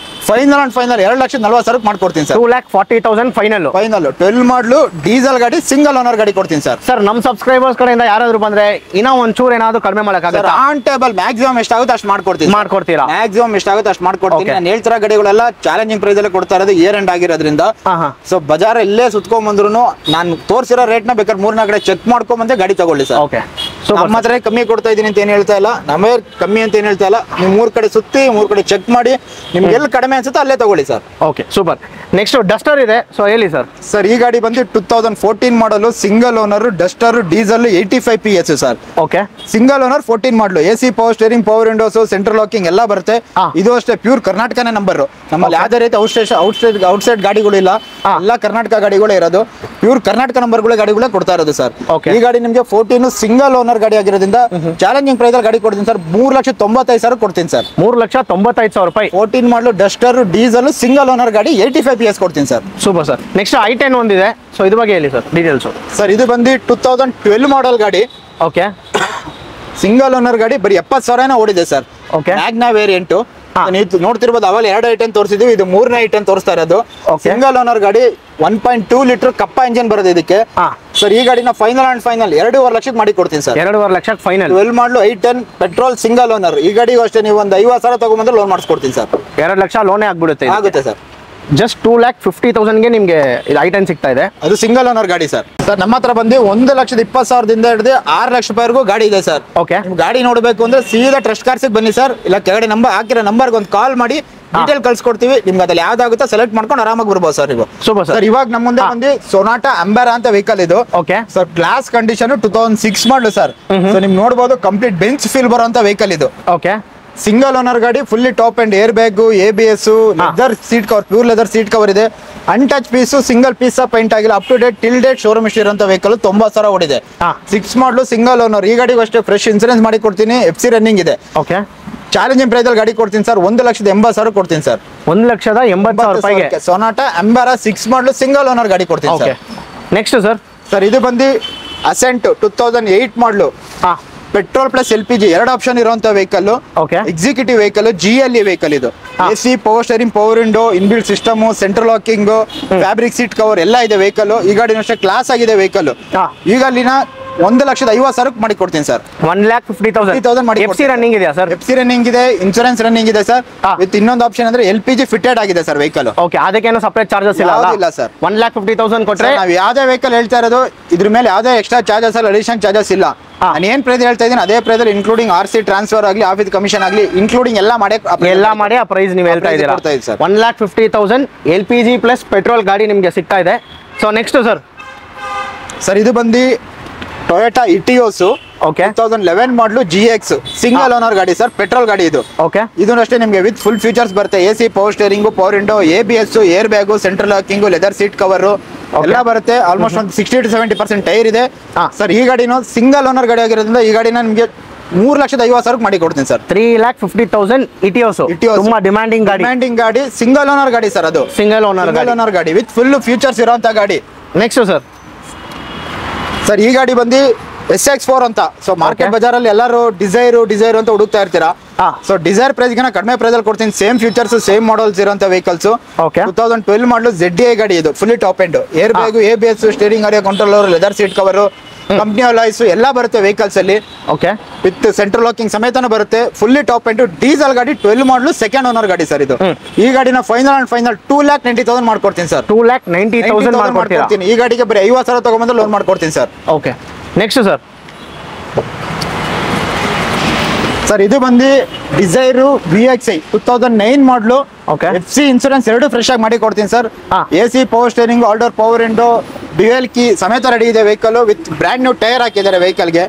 final and final 2,40,000 ಮಾಡ್ಕೊಡ್ತೀನಿ ಸರ್. 2,40,000 ಫೈನಲ್. 12 ಮಾಡಲು ಡೀಸೆಲ್ ಗಾಡಿ ಸಿಂಗಲ್ ಓನರ್ ಗಾಡಿ ಕೊಡ್ತೀನಿ ಸರ್. ಸರ್ ನಮ್ಮ ಸಬ್ಸ್ಕ್ರೈಬರ್ಸ್ ಕಡೆಯಿಂದ ಯಾರಾದ್ರೂ ಬಂದ್ರೆ ಇನ್ನೂ ಒಂಚೂರು ಏನಾದ್ರು ಕಡಿಮೆ ಮಾಡಕ್ಕಾಗತ್ತಾ? ಆನ್ ಟೇಬಲ್ ಮ್ಯಾಕ್ಸಿಮಮ್ ಎಷ್ಟಾಗುತ್ತೆ ಅಷ್ಟು ಮಾಡ್ಕೊಡ್ತೀರಾ? ಮ್ಯಾಕ್ಸಿಮಮ್ ಎಷ್ಟಾಗುತ್ತೆ ಅಷ್ಟು ಮಾಡ್ಕೊಡ್ತೀನಿ. ನಾನು ಹೇಳ್ತಿರೋ ಗಾಡಿಗಳೆಲ್ಲ ಚಾಲೆಂಜಿಂಗ್ ಪ್ರೈಸ್ ಅಲ್ಲಿ ಕೊಡ್ತಾ ಇರೋದು ಇಯರ್ ಎಂಡ್ ಆಗಿರೋದ್ರಿಂದ. ಸೊ ಬಜಾರ್ ಎಲ್ಲೇ ಸುತ್ಕೊಂಡ್ ಬಂದ್ರು ನಾನು ತೋರಿಸಿರೋ ರೇಟ್ ನ ಬೇಕಾದ್ರೆ 3-4 ಕಡೆ ಚೆಕ್ ಮಾಡ್ಕೊಂಡ್ ಬಂದ್ರೆ ಗಾಡಿ ತಗೊಳ್ಳಿ ಸರ್. ಓಕೆ, ನಮ್ಮ ಹತ್ರ ಕಮ್ಮಿ ಕೊಡ್ತಾ ಇದೀನಿ ಅಂತ ಏನ್ ಹೇಳ್ತಾ ಇಲ್ಲ, ನಮ್ಮೇ ಕಮ್ಮಿ ಅಂತ ಏನ್ ಹೇಳ್ತಾ ಇಲ್ಲ. ನೀವು 3 ಕಡೆ ಸುತ್ತಿ 3 ಕಡೆ ಚೆಕ್ ಮಾಡಿ ನಿಮ್ಗೆ ಎಲ್ಲಿ ಕಡಿಮೆ ಅನ್ಸುತ್ತೆ ಅಲ್ಲೇ ತಗೊಳ್ಳಿ sir. Okay, super. Next Duster ಇದೆ, ಸೊ ಹೇಳಿ ಸರ್. ಸರ್ ಈ ಗಾಡಿ ಬಂದು 2014 ಮಾಡಲು single owner, Duster, diesel, 85 PS sir. Okay, single owner 14 ಮಾಡಲು, AC power steering, power windows, central locking ಎಲ್ಲ ಬರುತ್ತೆ. ಇದು ಅಷ್ಟೇ ಪ್ಯೂರ್ ಕರ್ನಾಟಕನೇ ನಂಬರ್. ನಮ್ಮಲ್ಲಿ ಯಾವುದೇ ರೀತಿ ಔಟ್ಸೈಡ್ ಗಾಡಿಗಳು ಇಲ್ಲ, ಎಲ್ಲ ಕರ್ನಾಟಕ ಗಾಡಿಗಳೇ ಇರೋದು. ಪ್ಯೂರ್ ಕರ್ನಾಟಕ ನಂಬರ್ಗಳ ಗಾಡಿಗಳೇ ಕೊಡ್ತಾ ಇರೋದು ಸರ್. ಈ ಗಾಡಿ ನಿಮಗೆ 14 ಸಿಂಗಲ್ ಓನರ್ ಗಾಡಿ ಆಗಿರೋದ್ರಿಂದ ಚಾಲೆಂಜಿಂಗ್ ಪ್ರೈಸ್ ಅಲ್ಲಿ ಗಾಡಿ ಕೊಡ್ತೀನಿ ಸರ್. 3,95,000 ಕೊಡ್ತೀನಿ ಸರ್. 3,95,000 ರೂಪಾಯಿ. 14 ಮಾಡಲು ಡಸ್ಟರ್, ಡೀಸೆಲ್, ಸಿಂಗಲ್ ಓನರ್ ಗಾಡಿ 85 PS ಕೊಡ್ತೀನಿ sir. Super sir. Next i10 ಒಂದಿದೆ, ಸೊ ಇದ್ರ ಬಗ್ಗೆ ಹೇಳಿ ಸರ್ ಡೀಟೇಲ್ಸ್. ಸರ್ ಇದು ಬಂದು 2012 ಮಾಡಲ್ ಗಾಡಿ. ಓಕೆ, ಸಿಂಗಲ್ ಓನರ್ ಗಾಡಿ ಬರೀ 70,000 ಓಡಿದೆ ಸರ್. ಓಕೆ, ಮ್ಯಾಗ್ನಾ ವೇರಿಯಂಟ್ ನೀವು ನೋಡ್ತಿರ್ಬೋದು. ಅವಲ್ಲಿ 2 i10 ತೋರಿಸಿದ್ವಿ, ಇದು 3ನೇ i10 ತೋರಿಸ್ತಾ ಇರೋದು. ಸಿಂಗಲ್ ಓನರ್ ಗಾಡಿ 1.2 ಲೀಟರ್ ಕಪ್ಪ ಇಂಜಿನ್ ಬರೋದು ಇದಕ್ಕೆ. ಸರ್ ಈ ಗಾಡಿನ ಫೈನಲ್ ಅಂಡ್ ಫೈನಲ್ 2.5 ಲಕ್ಷಕ್ಕೆ ಮಾಡಿ ಕೊಡ್ತೀನಿ ಸರ್. 2.5 ಲಕ್ಷಕ್ಕೆ ಫೈನಲ್. 12 ಮಾಡಲು i10 ಪೆಟ್ರೋಲ್ ಸಿಂಗಲ್ ಓನರ್. ಈ ಗಾಡಿಗೂ ಅಷ್ಟೇ ನೀವು ಒಂದು 50,000 ತಗೊಂಡ್ಬಂದ್ರೆ ಲೋನ್ ಮಾಡಿಸ್ಕೊಡ್ತೀನಿ ಸರ್. 2 ಲಕ್ಷ ಲೋನೇ ಆಗ್ಬಿಡುತ್ತೆ. ಆಗುತ್ತೆ ಸರ್. ಜಸ್ಟ್ 2,50,000ಗೆ ನಿಮ್ಗೆ ಇದು i10 ಸಿಗ್ತಾ ಇದೆ. ಅದು ಸಿಂಗಲ್ ಓನರ್ ಗಾಡಿ ಸರ್. ಸರ್ ನಮ್ಮ ಹತ್ರ ಬಂದು 1,20,000 ಹಿಡಿದು 6 ಲಕ್ಷ ರೂಪಾಯಿವರೆಗೂ ಗಾಡಿ ಇದೆ ಸರ್. ಓಕೆ, ನಿಮ್ ಗಾಡಿ ನೋಡಬೇಕು ಅಂದ್ರೆ ಸೀದಾ ಟ್ರಸ್ಟ್ ಕಾರ್ಸ್ ಬನ್ನಿ ಸರ್. ಇಲ್ಲ ಕೆಳಗಡೆ ನಂಬರ್ ಹಾಕಿರೋ ನಂಬರ್ಗೆ ಒಂದು ಕಾಲ್ ಮಾಡಿ ಡೀಟೇಲ್ ಕಳ್ಸಿಕೊಡ್ತೀವಿ. ನಿಮ್ಗೆ ಅದ್ರಲ್ಲಿ ಯಾವ್ದಾಗುತ್ತೋ ಸೆಲೆಕ್ಟ್ ಮಾಡ್ಕೊಂಡು ಆರಾಮಾಗಿ ಬರ್ಬೋದು ಸರ್. ಇವಾಗ ಸೂಪರ್ ಸರ್. ಇವಾಗ ನಮ್ಮ ಮುಂದೆ ಬಂದು ಸೊನಾಟಾ ಅಂಬಾರಾ ಅಂತ ವೆಹಿಕಲ್ ಇದು. ಓಕೆ ಸರ್, ಗ್ಲಾಸ್ ಕಂಡೀಷನ್ 2006 ಮಾಡಲು ಸರ್. ಸೊ ನಿಮ್ಗೆ ನೋಡಬಹುದು ಕಂಪ್ಲೀಟ್ ಬೆಂಚ್ ಫೀಲ್ ಬರುವಂತ ವೆಹಿಕಲ್ ಇದು. ಓಕೆ, ಸಿಂಗಲ್ ಓನರ್ ಗಾಡಿ, fully top and air bag, ABS, leather seat cover, pure leather seat cover ಇದೆ. Untouch piece, single piece paint ಆಗಿಲ್ಲ. Up to date till date showroom ಇಷ್ಟ ಇರುವಂತ vehicle 90,000 ಓಡಿದೆ. 6 ಮಾಡಲು single owner. ಈ ಗಾಡಿಗೂ ಅಷ್ಟೇ ಫ್ರೆಶ್ ಇನ್ಸೂರೆನ್ಸ್ ಮಾಡಿ ಕೊಡ್ತೀನಿ. FC ರನ್ನಿಂಗ್ ಇದೆ. ಓಕೆ, ಚಾಲೆಂಜಿಂಗ್ ಪ್ರೈಸ್ ಅಲ್ಲಿ ಗಾಡಿ ಕೊಡ್ತೀನಿ ಸರ್. 1,80,000 ಕೊಡ್ತೀನಿ ಸರ್. 1,80,000 ರೂಪಾಯಿಗೆ ಸೊನಾಟಾ ಅಂಬಾರಾ 6 ಮಾಡಲು ಸಿಂಗಲ್ ಓನರ್ ಗಾಡಿ ಕೊಡ್ತೀನಿ ಸರ್. Next sir. ಸರ್ ಇದು ಬಂದು ಅಸೆಂಟ್ 2008 ಮಾಡಲು. ಪೆಟ್ರೋಲ್ ಪ್ಲಸ್ LPG 2 ಆಪ್ಷನ್ ಇರುವಂತ vehicle. Executive vehicle, GLE vehicle ಇದು. AC power steering, power window, inbuilt system, central locking, fabric seat cover ಎಲ್ಲ ಇದೆ ವೆಹಿಕಲ್. ಈ ಗಾಡಿ ಅಷ್ಟೇ ಕ್ಲಾಸ್ ಆಗಿದೆ ವೆಹಿಕಲ್. ಈಗ ಅಲ್ಲಿನ 1,50,000 ಮಾಡಿ ಕೊಡ್ತೀನಿ ಸರ್. 1,50,000 ಮಾಡಿ. FC ರನ್ನಿಂಗ್ ಇದೆಯಾ ಸರ್? FC ರನ್ನಿಂಗ್ ಇದೆ, ಇನ್ಶೂರೆನ್ಸ್ ರನ್ನಿಂಗ್ ಇದೆ ಸರ್. ವಿತ್ ಇನ್ನೊಂದು ಆಪ್ಷನ್ ಅಂದ್ರೆ LPG ಫಿಟೆಡ್ ಆಗಿದೆ ಸರ್ ವೆಹಿಕಲ್. ಓಕೆ, ಅದಕ್ಕೇನು ಸಪರೇಟ್ ಚಾರ್ಜಸ್ ಇಲ್ಲ ಸರ್. 1,50,000 ಕೊಟ್ರೆ ನಾವು ಯಾವ್ದೇ ವೆಹಿಕಲ್ ಹೇಳ್ತಾ ಇರೋದು ಇದ್ರ ಮೇಲೆ ಯಾವ್ದೇ ಎಕ್ಸ್ಟ್ರಾ ಚಾರ್ಜಸ್ ಅಲ್ಲ, ಅಡಿಷನ್ ಚಾರ್ಜಸ್ ಇಲ್ಲ. ನಾನು ಏನ್ ಪ್ರೈಸ್ ಹೇಳ್ತಾ ಇದ್ದೀನಿ ಅದೇ ಪ್ರೈಸ್ ಇನ್ಕ್ಲೂಡಿಂಗ್ RC ಟ್ರಾನ್ಸ್ಫರ್ ಆಗಲಿ, ಆಫೀಸ್ ಕಮಿಷನ್ ಆಗಲಿ, ಇನ್ಕ್ಲೂಡಿಂಗ್ ಎಲ್ಲ ಮಾಡಿ ಆ ಪ್ರೈಸ್ ನೀವು ಹೇಳ್ತಾ ಇದ್ದೀರಾ. 1,50,000 LPG ಪ್ಲಸ್ ಪೆಟ್ರೋಲ್ ಗಾಡಿ ನಿಮ್ಗೆ ಸಿಗ್ತಾ ಇದೆ. ಸೊ ನೆಕ್ಸ್ಟ್ ಸರ್ ಇದು ಬಂದು ಟೊಯೋಟಾ ಇಟಿಯೋಸ್. ಓಕೆ, 2011 ಮಾಡಲು GX ಸಿಂಗಲ್ ಓನರ್ ಗಾಡಿ ಸರ್. ಪೆಟ್ರೋಲ್ ಗಾಡಿ ಇದು. ಓಕೆ, ಇದನ್ನು ಅಷ್ಟೇ ನಿಮಗೆ ವಿತ್ ಫುಲ್ ಫೀಚರ್ಸ್ ಬರುತ್ತೆ. AC power steering, power window, ABS, air bag, central locking, leather seat cover ಎಲ್ಲ ಬರುತ್ತೆ. ಆಲ್ಮೋಸ್ಟ್ ಒಂದು 60 to 70% ಟೈರ್ ಇದೆ ಸರ್. ಈ ಗಾಡಿನೂ ಸಿಂಗಲ್ ಓನರ್ ಗಾಡಿ ಆಗಿರೋದ್ರಿಂದ ಈ ಗಾಡಿನ ನಿಮಗೆ 3,50,000 ಮಾಡಿ ಕೊಡ್ತೀನಿ ಸರ್. 3,50,000 ಇಟಿಯೋಸ್. ತುಂಬಾ ಡಿಮ್ಯಾಂಡಿಂಗ್ ಗಾಡಿ, ಸಿಂಗಲ್ ಓನರ್ ಗಾಡಿ ಸರ್. ಅದು ಸಿಂಗಲ್ ಓನರ್ ಗಾಡಿ ವಿತ್ ಫುಲ್ ಫ್ಯೂಚರ್ಸ್ ಇರೋಂತ ಗಾಡಿ. Next sir. ಈ ಗಾಡಿ ಬಂದು SX4 ಅಂತ. ಸೊ ಮಾರ್ಕೆಟ್ ಬಜಾರಲ್ಲಿ ಎಲ್ಲರೂ ಡಿಸೈರ್ ಅಂತ ಹುಡುಕ್ತಾ ಇರ್ತೀರಾ. ಸೊ ಡಿಸೈರ್ ಪ್ರೈಸ್ ಗಿನ ಕಡಿಮೆ ಪ್ರೈಸ್ ಅಲ್ಲಿ ಕೊಡ್ತೀನಿ. ಸೇಮ್ ಫ್ಯೂಚರ್ಸ್ ಸೇಮ್ ಮಾಡಲ್ಸ್ ಇರೋಂಥ ವೆಹಿಕಲ್ಸ್. 2012 ಮಾಡಲು ZDI ಗಾಡಿ ಇದು, fully top end, air bag, ABS, steering area controller, leather seat cover, company alloys ಎಲ್ಲ ಬರುತ್ತೆ ವೆಹಿಕಲ್ಸ್ ಅಲ್ಲಿ. ವಿತ್ ಸೆಂಟ್ರಲ್ ಲಾಕಿಂಗ್ ಸಮೇತನ ಬರುತ್ತೆ. ಫುಲ್ಲಿ ಟಾಪ್ ಎಂಡ್ ಡೀಸೆಲ್ ಗಾಡಿ, 12 ಮಾಡಲು ಸೆಕೆಂಡ್ ಓನರ್ ಗಾಡಿ ಸರ್ ಇದು. ಈ ಗಾಡಿನ ಫೈನಲ್ 2,90,000 ಮಾಡ್ಕೊಡ್ತೀನಿ ಸರ್. 2,90,000 ಮಾಡ್ಕೊಡ್ತೀನಿ. ಈ ಗಾಡಿಗೆ ಬರೀ 50,000 ತಗೊಂಡ್ಬಂದು ಲೋನ್ ಮಾಡ್ಕೊಡ್ತೀನಿ ಸರ್. ಓಕೆ, ನೆಕ್ಸ್ಟ್ ಸರ್ ಇದು ಬಂದು ಡಿಸೈರು VXI 2009 ಮಾಡಲು. FC ಇನ್ಸೂರೆನ್ಸ್ ಎರಡು ಫ್ರೆಶ್ ಆಗಿ ಮಾಡಿ ಕೊಡ್ತೀನಿ sir. AC, power steering, all door power window, dual key ಸಮೇತ ರೆಡಿ ಇದೆ vehicle. With brand new tyre ಹಾಕಿದ್ದಾರೆ ವೆಹಿಕಲ್ಗೆ.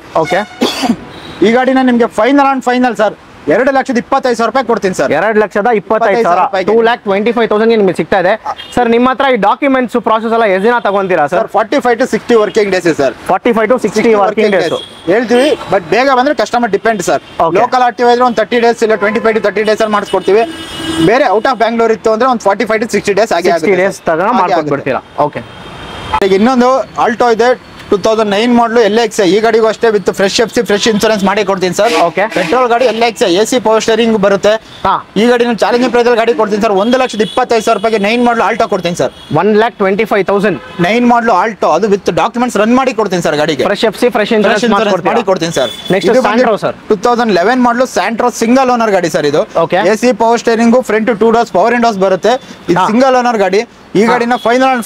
ಈ ಗಾಡಿನ ನಿಮಗೆ ಫೈನಲ್ ಸರ್ 2,25,000 ರೂಪಾಯಿ ಕೊಡ್ತೀನಿ ಸರ್. 2,25,000, 2,25,000 ನಿಮಗೆ ಸಿಗ್ತಾ ಇದೆ ಸರ್. ನಿಮ್ಮ ಹತ್ರ ಈ ಡಾಕ್ಯುಮೆಂಟ್ಸ್ ಪ್ರಾಸೆಸ್ ಎಲ್ಲ ಎಷ್ಟು ದಿನ ತಗೊಂತೀರಾ sir? 45 to 60 working days sir. 45 to 60 working days ಹೇಳ್ತೀವಿ, ಬಟ್ ಬೇಗ ಬಂದ್ರೆ customer depend sir. Local RTO ಇದ್ರೆ ಒಂದು 30 ಡೇಸ್ ಇಲ್ಲ 25 to 30 ಡೇಸ್ ಅಲ್ಲಿ ಮಾಡಿಸ್ಕೊಡ್ತೀವಿ. ಬೇರೆ ಔಟ್ ಆಫ್ ಬ್ಯಾಂಗ್ಳೂರ್ ಇತ್ತು ಅಂದ್ರೆ ಒಂದು 45 to 60 ಡೇಸ್ ಆಗಿ 60 ಡೇಸ್ ತಗೊಂಡು ಮಾಡ್ಕೊಡ್ಬಿಡ್ತೀರಾ. ಓಕೆ, ಈಗ ಇನ್ನೊಂದು ಆಲ್ಟೋ ಇದೆ 2009 ಮಾಡಲು LXI. ಈ ಗಾಡಿಗೂ ಅಷ್ಟೇ with fresh FC fresh insurance ಮಾಡಿ ಕೊಡ್ತೀನಿ ಸರ್. ಪೆಟ್ರೋಲ್ ಗಾಡಿ LXI, AC, ಪವರ್ ಸ್ಟೇರಿಂಗ್ ಬರುತ್ತೆ. ಈ ಗಾಡಿ ಚಾಲೆಂಜಿಂಗ್ ಪ್ರೈಸ್ ಗಾಡಿ ಕೊಡ್ತೀನಿ ಸರ್. 1,25,000 ರೂಪಾಯಿಗೆ 9 ಮಾಡಲು ಆಲ್ಟೋ ಕೊಡ್ತೀನಿ ಸರ್. 1,25,000 9 ಮಾಡಲು ಆಲ್ಟೋ, ಅದು ವಿತ್ ಡಾಕ್ಯುಮೆಂಟ್ಸ್ ರನ್ ಮಾಡಿ ಕೊಡ್ತೀನಿ ಸರ್. ಗಾಡಿಗೆ ಫ್ರೆಶ್ FC ಫ್ರೆಶ್ ಇನ್ಸೂರೆನ್ಸ್ ಮಾಡಿ ಕೊಡ್ತೀನಿ ಸರ್. ನೆಕ್ಸ್ಟ್ ಸ್ಯಾಂಟ್ರೋ ಸರ್, 2011 ಮಾಡಲು ಸ್ಯಾಂಟ್ರೋ ಸಿಂಗಲ್ ಓನರ್ ಗಾಡಿ ಸರ್ ಇದು. AC, power steering, front 2 doors power windows ಬರುತ್ತೆ. ಇದು ಸಿಂಗಲ್ ಓನರ್ ಗಾಡಿ. ಈ ಗಾಡಿನ ಫೈನಲ್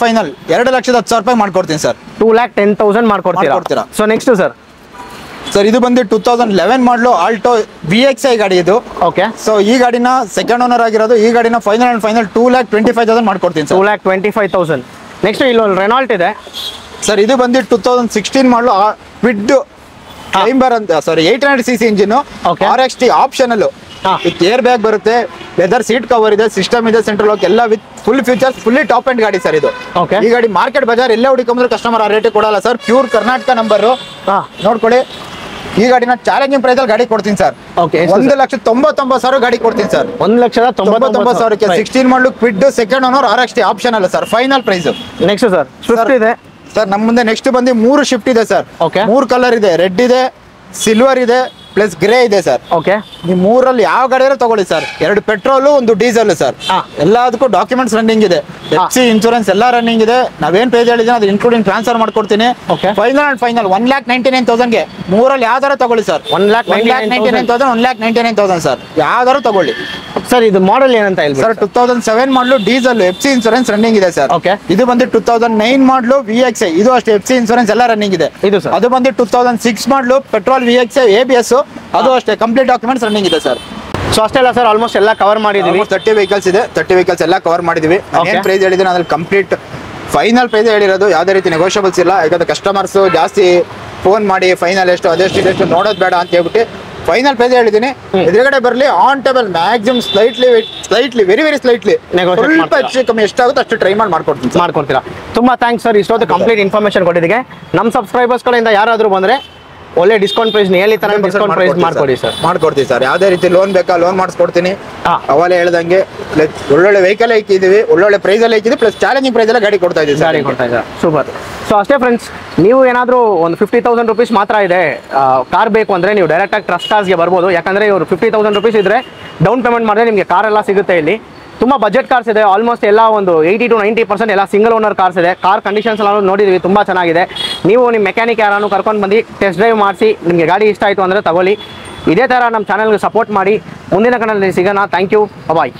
2,10,000 ರೂಪಾಯಿ ಮಾಡ್ಕೊಡ್ತೀನಿ ಸರ್. 2,10,000 ಮಾಡ್ಕೊಡ್ತೀರಾ. ಸೊ ನೆಕ್ಸ್ಟ್ ಸರ್ ಇದು ಬಂದು 2011 ಮಾಡಲು ಆಲ್ಟೋ VXI ಗಾಡಿ ಇದು. ಸೊ ಈ ಗಾಡಿನ ಸೆಕೆಂಡ್ ಓನರ್ ಆಗಿರೋದು. ಈ ಗಾಡಿನ ಫೈನಲ್ 2,25,000 ಮಾಡ್ಕೊಡ್ತೀನಿ ಸರ್. 2,25,000. ನೆಕ್ಸ್ಟ್ ಇಲ್ಲೊಂದು ರೆನಾಲ್ಟ್ ಇದೆ ಸರ್. ಇದು ಬಂದು 2016 ಮಾಡಲು ಕ್ವಿಡ್ ಕ್ಲೈಂಬರ್ ಅಂತ, ಸಾರಿ 800cc engine, RXT optional. Air bag ಬರುತ್ತೆ, ಲೆದರ್ ಸೀಟ್ ಕವರ್ ಇದೆ, ಸಿಸ್ಟಮ್ ಇದೆ, ಸೆಂಟ್ರಲ್ ಲಾಕ್ ಎಲ್ಲ with full features, fully top end ಗಾಡಿ ಸರ್ ಇದು. ಈ ಗಾಡಿ ಮಾರ್ಕೆಟ್ ಬಜಾರ್ ಎಲ್ಲೇ ಹುಡುಕೊಂಡ್ರೆ ಕಸ್ಟಮರ್ ಆ ರೇಟ್ ಕೊಡಲ್ಲ ಸರ್. ಪ್ಯೂರ್ ಕರ್ನಾಟಕ ನಂಬರ್ ನೋಡ್ಕೊಳ್ಳಿ. ಈ ಗಾಡಿನ ಚಾಲೆಂಜಿಂಗ್ ಪ್ರೈಸ್ ಅಲ್ಲಿ ಗಾಡಿ ಕೊಡ್ತೀನಿ ಸರ್. 1,99,000 ಗಾಡಿ ಕೊಡ್ತೀನಿ ಸರ್. 1,99,000ಕ್ಕೆ 16 ಮಾಡಲು Kwid second owner RXT option ಅಲ್ಲ sir. Final price. Next sir Swift ಇದೆ ಸರ್. ನಮ್ಮ ಮುಂದೆ ನೆಕ್ಸ್ಟ್ ಬಂದು 3 ಶಿಫ್ಟ್ ಇದೆ ಸರ್. 3 ಕಲರ್ ಇದೆ, ರೆಡ್ ಇದೆ, ಸಿಲ್ವರ್ ಇದೆ, ಪ್ಲಸ್ ಗ್ರೇ ಇದೆ ಸರ್. ನೀವು 3ರಲ್ಲಿ ಯಾವ ಗಾಡಿ ತಗೊಳ್ಳಿ ಸರ್. 2 petrol, 1 diesel sir. ಎಲ್ಲದಕ್ಕೂ ಡಾಕ್ಯುಮೆಂಟ್ಸ್ ರನ್ನಿಂಗ್ ಇದೆ, FC ಇನ್ಶೂರೆನ್ಸ್ ಎಲ್ಲ ರನ್ನಿಂಗ್ ಇದೆ. ನಾವೇನ್ ಪ್ರೈಸ್ ಹೇಳಿದ್ರೆ ಅದು ಇನ್ಕ್ಲೂಡಿಂಗ್ ಟ್ರಾನ್ಸ್ಫರ್ ಮಾಡ್ಕೊಡ್ತೀನಿ. ಫೈನಲ್ 1,99,000ಗೆ 3ರಲ್ಲಿ ಯಾವ್ದಾರ ತಗೊಳ್ಳಿ ಸರ್. 1,99,000, 1,99,000 ಸರ್. ಯಾವ್ದಾರ ತಗೊಳ್ಳಿ ಸರ್. ಇದು ಮಾಡೆಲ್ ಏನಂತ ಹೇಳಿ ಸರ್? 2007 ಮಾಡಲು ಡೀಸೆಲ್, FC ಇನ್ಶೂರೆನ್ಸ್ ರನ್ನಿಂಗ್ ಇದೆ ಸರ್. ಇದು ಬಂದು 2009 ಮಾಡಲು VXI, ಇದು ಅಷ್ಟೇ FC ಇನ್ಶೂರೆನ್ಸ್ ಎಲ್ಲ ರನ್ನಿಂಗ್ ಇದೆ. ಅದು ಬಂದು 2006 ಮಾಡಲು ಪೆಟ್ರೋಲ್ VXI ABS, ಅದು ಅಷ್ಟೇ ಕಂಪ್ಲೀಟ್ ಡಾಕ್ಯುಮೆಂಟ್ಸ್ ರನ್ನಿಂಗ್ ಇದೆ ಸರ್. ಸೊ ಅಷ್ಟೇ ಅಲ್ಲ ಸರ್, ಆಲ್ಮೋಸ್ಟ್ ಎಲ್ಲ ಕವರ್ ಮಾಡಿದೀವಿ. 30 ವೆಹಿಕಲ್ಸ್ ಇದೆ, 30 ವೆಹಿಕಲ್ಸ್ ಎಲ್ಲ ಕವರ್ ಮಾಡಿದೀವಿ. ಏನ್ ಪ್ರೈಸ್ ಹೇಳಿದ್ರೆ ಅದ್ರಲ್ಲಿ ಕಂಪ್ಲೀಟ್ ಫೈನಲ್ ಪ್ರೈಸ್ ಹೇಳಿರೋದು, ಯಾವುದೇ ರೀತಿ ನೆಗೋಷಿಯಬಲ್ಸ್ ಇಲ್ಲ. ಯಾಕಂದ್ರೆ ಕಸ್ಟಮರ್ಸ್ ಜಾಸ್ತಿ ಫೋನ್ ಮಾಡಿ ಫೈನಲ್ ಎಷ್ಟು ಅದೆಷ್ಟು ಇದೆಷ್ಟು ನೋಡೋದು ಬೇಡ ಅಂತ ಹೇಳ್ಬಿಟ್ಟು ಫೈನಲ್ ಪ್ರೈಸ್ ಹೇಳಿದ್ದೀನಿ. ಎದುರುಗಡೆ ಬರಲಿ on table maximum slightly very slightly ಸ್ವಲ್ಪ ಹೆಚ್ಚು ಕಮ್ಮಿ ಎಷ್ಟಾಗುತ್ತೆ ಅಷ್ಟು ಟ್ರೈ ಮಾಡ್ಕೊಡ್ತೀರಾ. ತುಂಬಾ ಥ್ಯಾಂಕ್ಸ್ ಸರ್, ಇಷ್ಟೊತ್ತು ಕಂಪ್ಲೀಟ್ ಇನ್ಫಾರ್ಮೇಶನ್ ಕೊಟ್ಟಿದ್ದಕ್ಕೆ. ನಮ್ಮ ಸಬ್ಸ್ಕ್ರೈಬರ್ಸ್ ಗಳಿಂದ ಯಾರಾದ್ರೂ ಬಂದ್ರೆ ಒಳ್ಳೆ ಡಿಸ್ಕೌಂಟ್ ಪ್ರೈಸ್ ಡಿಸ್ಕೌಂಟ್ ಪ್ರೈಸ್ ಮಾಡ್ಕೊಡ್ತೀವಿ ಸರ್. ಯಾವುದೇ ರೀತಿ ಲೋನ್ ಬೇಕಾ ಲೋನ್ ಮಾಡಿಸ್ಕೊಡ್ತೀನಿ. ಅವಾಗಲೇ ಹೇಳ್ದಂಗೆ ಒಳ್ಳೊಳ್ಳೆ ವೆಹಿಕಲ್ ಹಾಕಿದೀವಿ, ಒಳ್ಳೊಳ್ಳೆ ಪ್ರೈಸ್ ಅಲ್ಲಿ ಹಾಕಿದ್ವಿ, ಪ್ಲಸ್ ಚಾಲೆಂಜಿಂಗ್ ಪ್ರೈಸ್ ಎಲ್ಲ ಗಾಡಿ ಕೊಡ್ತಾ ಇದ್ದೀವಿ. ಸೂಪರ್. ಸೊ ಅಷ್ಟೇ ಫ್ರೆಂಡ್ಸ್, ನೀವು ಏನಾದರೂ ಒಂದು 50,000 ರೂಪೀಸ್ ಮಾತ್ರ ಇದೆ ಕಾರ್ ಬೇಕು ಅಂದರೆ ನೀವು ಡೈರೆಕ್ಟಾಗಿ ಟ್ರಸ್ಟ್ ಕಾರ್ಸ್ಗೆ ಬರ್ಬೋದು. ಯಾಕಂದರೆ ಇವರು 50,000 ರೂಪೀಸ್ ಇದ್ದರೆ ಡೌನ್ ಪೇಮೆಂಟ್ ಮಾಡಿದ್ರೆ ನಿಮಗೆ ಕಾರೆಲ್ಲ ಸಿಗುತ್ತೆ. ಇಲ್ಲಿ ತುಂಬ ಬಜೆಟ್ ಕಾರ್ಸ್ ಇದೆ, ಆಲ್ಮೋಸ್ಟ್ ಎಲ್ಲ ಒಂದು 80 to 90% ಎಲ್ಲ ಸಿಂಗಲ್ ಓನರ್ ಕಾರ್ಸ್ ಇದೆ. ಕಾರ್ ಕಂಡೀಷನ್ಸ್ ಎಲ್ಲ ನೋಡಿದ್ವಿ, ತುಂಬ ಚೆನ್ನಾಗಿದೆ. ನೀವು ನಿಮ್ಮ ಮೆಕ್ಯಾನಿಕ್ ಯಾರನ್ನು ಕರ್ಕೊಂಡು ಬಂದು ಟೆಸ್ಟ್ ಡ್ರೈವ್ ಮಾಡಿಸಿ ನಿಮಗೆ ಗಾಡಿ ಇಷ್ಟ ಆಯಿತು ಅಂದರೆ ತಗೊಳ್ಳಿ. ಇದೇ ಥರ ನಮ್ಮ ಚಾನಲ್ಗೆ ಸಪೋರ್ಟ್ ಮಾಡಿ. ಮುಂದಿನ ಕನ್ನಡದಲ್ಲಿ ಸಿಗೋಣ. Thank you, bye.